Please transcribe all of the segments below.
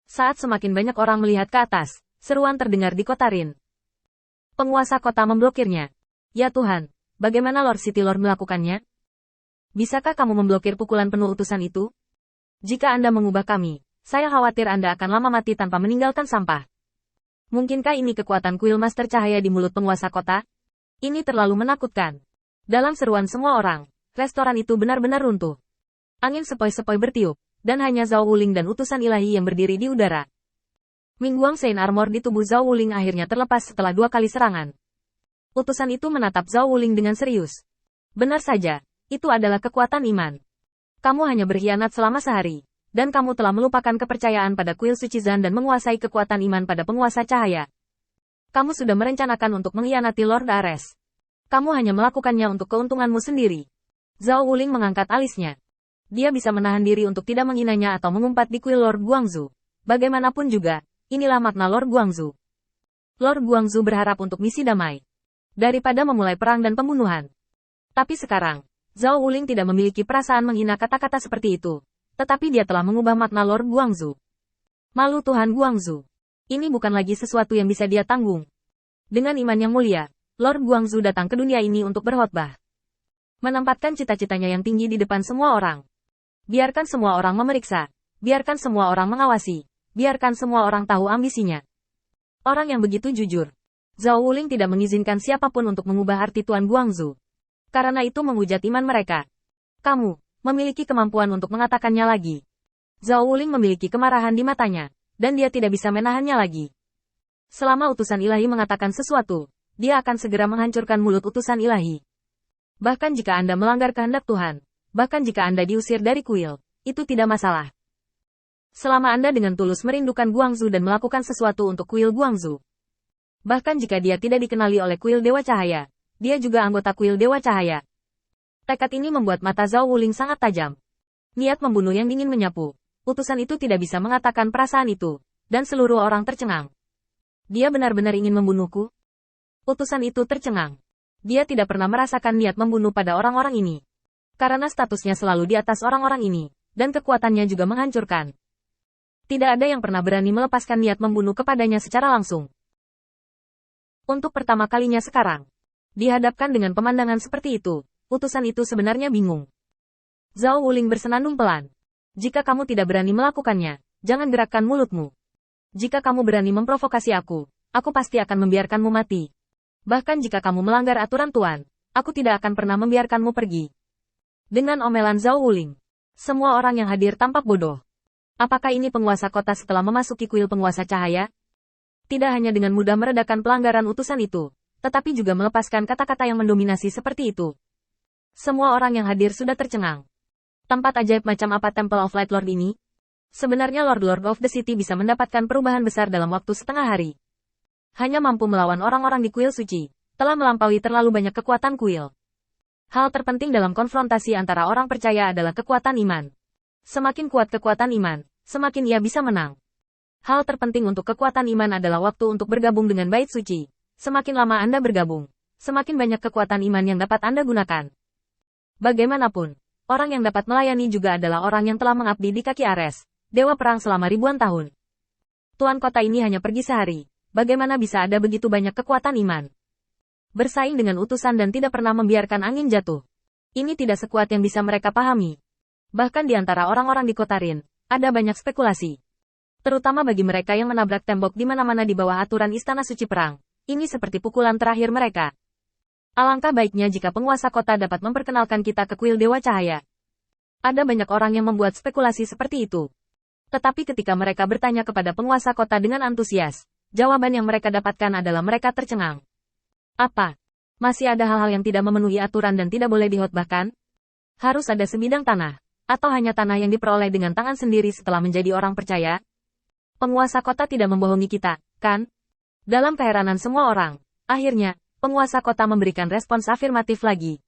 Saat semakin banyak orang melihat ke atas, seruan terdengar di kota Rin. Penguasa kota memblokirnya. Ya Tuhan, bagaimana Lord City Lord melakukannya? Bisakah kamu memblokir pukulan penuh utusan itu? Jika Anda mengubah kami, saya khawatir Anda akan lama mati tanpa meninggalkan sampah. Mungkinkah ini kekuatan kuil Master Cahaya di mulut penguasa kota? Ini terlalu menakutkan. Dalam seruan semua orang, restoran itu benar-benar runtuh. Angin sepoi-sepoi bertiup, dan hanya Zhao Wuling dan utusan ilahi yang berdiri di udara. Mingguang Saint Armor di tubuh Zhao Wuling akhirnya terlepas setelah 2 kali serangan. Utusan itu menatap Zhao Wuling dengan serius. Benar saja, itu adalah kekuatan iman. Kamu hanya berkhianat selama sehari, dan kamu telah melupakan kepercayaan pada kuil suci Zan dan menguasai kekuatan iman pada penguasa cahaya. Kamu sudah merencanakan untuk mengkhianati Lord Ares. Kamu hanya melakukannya untuk keuntunganmu sendiri. Zhao Wuling mengangkat alisnya. Dia bisa menahan diri untuk tidak menghinanya atau mengumpat di kuil Lord Guangzhou. Bagaimanapun juga, inilah makna Lord Guangzhou. Lord Guangzhou berharap untuk misi damai, daripada memulai perang dan pembunuhan. Tapi sekarang, Zhao Wuling tidak memiliki perasaan menghina kata-kata seperti itu, tetapi dia telah mengubah makna Lord Guangzhou. Malu Tuhan Guangzhou. Ini bukan lagi sesuatu yang bisa dia tanggung. Dengan iman yang mulia, Lord Guangzhou datang ke dunia ini untuk berkhotbah. Menempatkan cita-citanya yang tinggi di depan semua orang. Biarkan semua orang memeriksa. Biarkan semua orang mengawasi. Biarkan semua orang tahu ambisinya. Orang yang begitu jujur. Zhao Wuling tidak mengizinkan siapapun untuk mengubah arti Tuan Guangzhou. Karena itu menghujat iman mereka. Kamu memiliki kemampuan untuk mengatakannya lagi. Zhao Wuling memiliki kemarahan di matanya, dan dia tidak bisa menahannya lagi. Selama utusan ilahi mengatakan sesuatu, dia akan segera menghancurkan mulut utusan ilahi. Bahkan jika Anda melanggar kehendak Tuhan, bahkan jika Anda diusir dari kuil, itu tidak masalah. Selama Anda dengan tulus merindukan Guangzhou dan melakukan sesuatu untuk kuil Guangzhou. Bahkan jika dia tidak dikenali oleh kuil Dewa Cahaya, dia juga anggota kuil Dewa Cahaya. Tekad ini membuat mata Zhao Wuling sangat tajam. Niat membunuh yang dingin menyapu. Utusan itu tidak bisa mengatakan perasaan itu, dan seluruh orang tercengang. Dia benar-benar ingin membunuhku? Utusan itu tercengang. Dia tidak pernah merasakan niat membunuh pada orang-orang ini. Karena statusnya selalu di atas orang-orang ini, dan kekuatannya juga menghancurkan. Tidak ada yang pernah berani melepaskan niat membunuh kepadanya secara langsung. Untuk pertama kalinya sekarang, dihadapkan dengan pemandangan seperti itu, utusan itu sebenarnya bingung. Zhao Wuling bersenandung pelan. Jika kamu tidak berani melakukannya, jangan gerakkan mulutmu. Jika kamu berani memprovokasi aku pasti akan membiarkanmu mati. Bahkan jika kamu melanggar aturan Tuan, aku tidak akan pernah membiarkanmu pergi. Dengan omelan Zhao Wuling, semua orang yang hadir tampak bodoh. Apakah ini penguasa kota setelah memasuki kuil penguasa cahaya? Tidak hanya dengan mudah meredakan pelanggaran utusan itu, tetapi juga melepaskan kata-kata yang mendominasi seperti itu. Semua orang yang hadir sudah tercengang. Tempat ajaib macam apa Temple of Light Lord ini? Sebenarnya Lord of the City bisa mendapatkan perubahan besar dalam waktu setengah hari. Hanya mampu melawan orang-orang di kuil suci, telah melampaui terlalu banyak kekuatan kuil. Hal terpenting dalam konfrontasi antara orang percaya adalah kekuatan iman. Semakin kuat kekuatan iman, semakin ia bisa menang. Hal terpenting untuk kekuatan iman adalah waktu untuk bergabung dengan bait suci. Semakin lama Anda bergabung, semakin banyak kekuatan iman yang dapat Anda gunakan. Bagaimanapun, orang yang dapat melayani juga adalah orang yang telah mengabdi di kaki Ares, dewa perang selama ribuan tahun. Tuan kota ini hanya pergi sehari. Bagaimana bisa ada begitu banyak kekuatan iman? Bersaing dengan utusan dan tidak pernah membiarkan angin jatuh. Ini tidak sekuat yang bisa mereka pahami. Bahkan di antara orang-orang di kota Rin, ada banyak spekulasi. Terutama bagi mereka yang menabrak tembok di mana-mana di bawah aturan istana suci perang. Ini seperti pukulan terakhir mereka. Alangkah baiknya jika penguasa kota dapat memperkenalkan kita ke kuil Dewa Cahaya. Ada banyak orang yang membuat spekulasi seperti itu. Tetapi ketika mereka bertanya kepada penguasa kota dengan antusias, jawaban yang mereka dapatkan adalah mereka tercengang. Apa? Masih ada hal-hal yang tidak memenuhi aturan dan tidak boleh dihotbahkan? Harus ada sebidang tanah, atau hanya tanah yang diperoleh dengan tangan sendiri setelah menjadi orang percaya? Penguasa kota tidak membohongi kita, kan? Dalam keheranan semua orang, akhirnya, penguasa kota memberikan respons afirmatif lagi.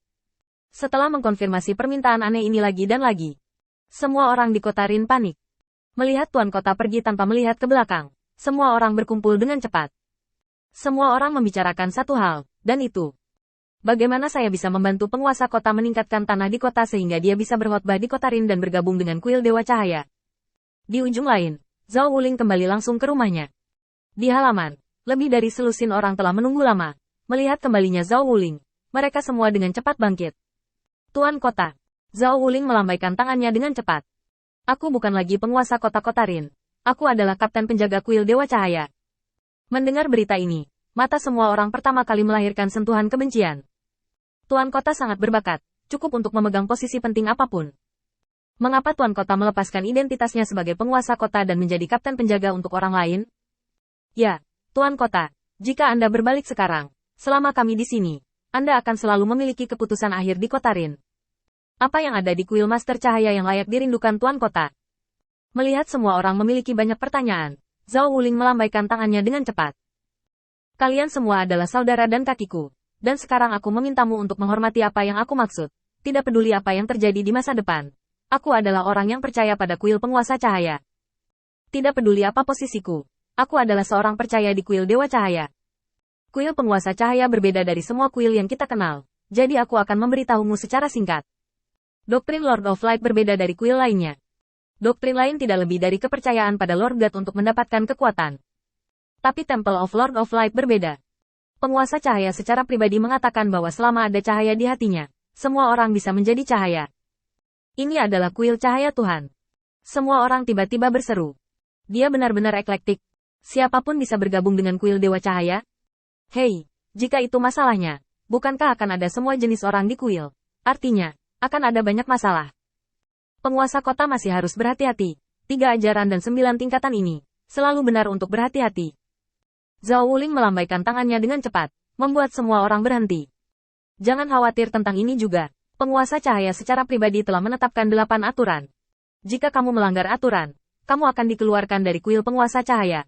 Setelah mengkonfirmasi permintaan aneh ini lagi dan lagi, semua orang di kota Rin panik. Melihat tuan kota pergi tanpa melihat ke belakang, semua orang berkumpul dengan cepat. Semua orang membicarakan satu hal, dan itu. Bagaimana saya bisa membantu penguasa kota meningkatkan tanah di kota sehingga dia bisa berkhotbah di kota Rin dan bergabung dengan kuil Dewa Cahaya? Di ujung lain, Zhao Wuling kembali langsung ke rumahnya. Di halaman, lebih dari selusin orang telah menunggu lama. Melihat kembalinya Zhao Wuling, mereka semua dengan cepat bangkit. Tuan Kota. Zhao Wuling melambaikan tangannya dengan cepat. Aku bukan lagi penguasa kota Kotarin. Aku adalah kapten penjaga kuil Dewa Cahaya. Mendengar berita ini, mata semua orang pertama kali melahirkan sentuhan kebencian. Tuan Kota sangat berbakat, cukup untuk memegang posisi penting apapun. Mengapa Tuan Kota melepaskan identitasnya sebagai penguasa kota dan menjadi kapten penjaga untuk orang lain? Ya, Tuan Kota, jika Anda berbalik sekarang, selama kami di sini, Anda akan selalu memiliki keputusan akhir di Kotarin. Apa yang ada di kuil Master Cahaya yang layak dirindukan Tuan Kota? Melihat semua orang memiliki banyak pertanyaan, Zhao Wuling melambaikan tangannya dengan cepat. Kalian semua adalah saudara dan kakiku, dan sekarang aku memintamu untuk menghormati apa yang aku maksud. Tidak peduli apa yang terjadi di masa depan. Aku adalah orang yang percaya pada kuil penguasa cahaya. Tidak peduli apa posisiku. Aku adalah seorang percaya di kuil Dewa Cahaya. Kuil penguasa cahaya berbeda dari semua kuil yang kita kenal, jadi aku akan memberitahumu secara singkat. Doktrin Lord of Light berbeda dari kuil lainnya. Doktrin lain tidak lebih dari kepercayaan pada Lord God untuk mendapatkan kekuatan. Tapi Temple of Lord of Light berbeda. Penguasa cahaya secara pribadi mengatakan bahwa selama ada cahaya di hatinya, semua orang bisa menjadi cahaya. Ini adalah kuil cahaya Tuhan. Semua orang tiba-tiba berseru. Dia benar-benar eklektik. Siapapun bisa bergabung dengan kuil Dewa Cahaya? Hei, jika itu masalahnya, bukankah akan ada semua jenis orang di kuil? Artinya, akan ada banyak masalah. Penguasa kota masih harus berhati-hati. 3 ajaran dan 9 tingkatan ini, selalu benar untuk berhati-hati. Zhao Wuling melambaikan tangannya dengan cepat, membuat semua orang berhenti. Jangan khawatir tentang ini juga. Penguasa cahaya secara pribadi telah menetapkan 8 aturan. Jika kamu melanggar aturan, kamu akan dikeluarkan dari kuil penguasa cahaya.